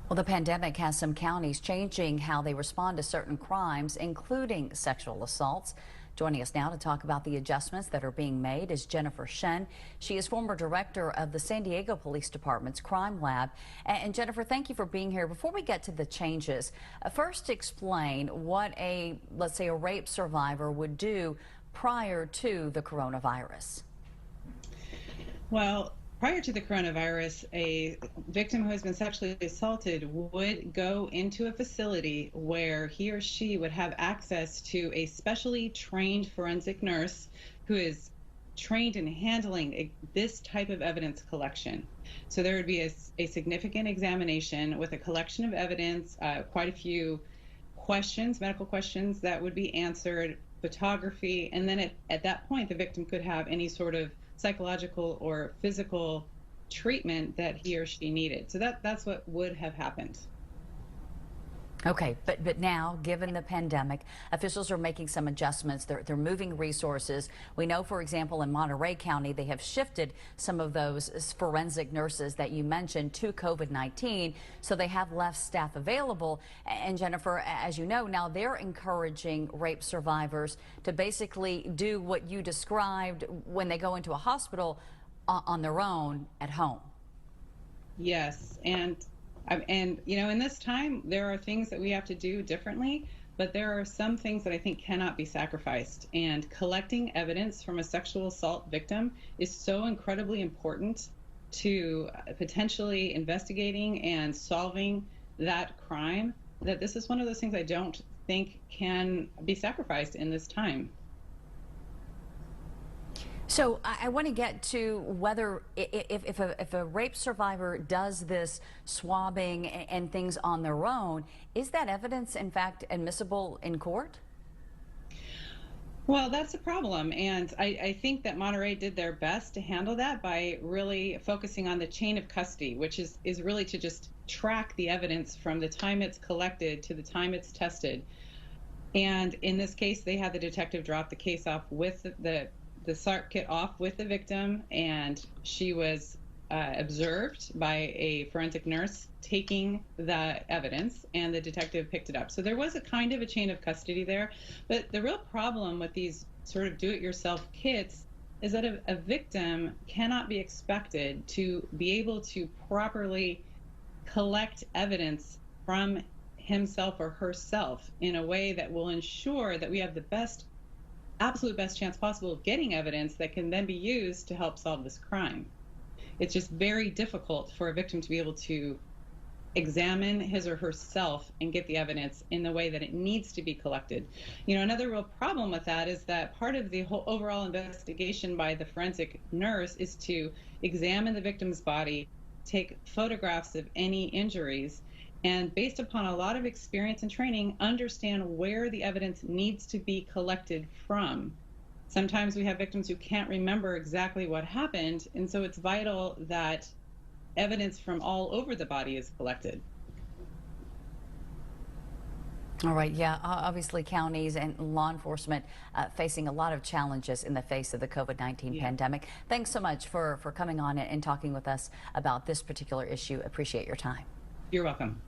Well, the pandemic has some counties changing how they respond to certain crimes, including sexual assaults. Joining us now to talk about the adjustments that are being made is Jennifer Shen. She is former director of the San Diego Police Department's Crime Lab. And Jennifer, thank you for being here. Before we get to the changes, first explain what let's say, a rape survivor would do prior to the coronavirus. Well, prior to the coronavirus, a victim who has been sexually assaulted would go into a facility where he or she would have access to a specially trained forensic nurse who is trained in handling this type of evidence collection. So there would be a significant examination with a collection of evidence, quite a few questions, medical questions that would be answered, photography, and then at that point the victim could have any sort of psychological or physical treatment that he or she needed. So that's what would have happened. Okay, but now, given the pandemic, officials are making some adjustments. They're moving resources. We know, for example, in Monterey County, they have shifted some of those forensic nurses that you mentioned to COVID-19, so they have less staff available. And Jennifer, as you know, now they're encouraging rape survivors to basically do what you described when they go into a hospital on their own at home. Yes, and you know, in this time, there are things that we have to do differently, but there are some things that I think cannot be sacrificed. And collecting evidence from a sexual assault victim is so incredibly important to potentially investigating and solving that crime, that this is one of those things I don't think can be sacrificed in this time. So I want to get to whether if a rape survivor does this swabbing and things on their own, is that evidence in fact admissible in court? Well, that's a problem, and I think that Monterey did their best to handle that by really focusing on the chain of custody, which is really to just track the evidence from the time it's collected to the time it's tested. And in this case, they had the detective drop the case off with the SART kit off with the victim, and she was observed by a forensic nurse taking the evidence, and the detective picked it up. So there was a kind of a chain of custody there. But the real problem with these sort of do-it-yourself kits is that a victim cannot be expected to be able to properly collect evidence from himself or herself in a way that will ensure that we have the absolute best chance possible of getting evidence that can then be used to help solve this crime. It's just very difficult for a victim to be able to examine his or herself and get the evidence in the way that it needs to be collected. You know, another real problem with that is that part of the whole overall investigation by the forensic nurse is to examine the victim's body, take photographs of any injuries, and based upon a lot of experience and training, understand where the evidence needs to be collected from. Sometimes we have victims who can't remember exactly what happened, and so it's vital that evidence from all over the body is collected. All right, yeah, obviously counties and law enforcement facing a lot of challenges in the face of the COVID-19 pandemic. Thanks so much for coming on and talking with us about this particular issue. Appreciate your time. You're welcome.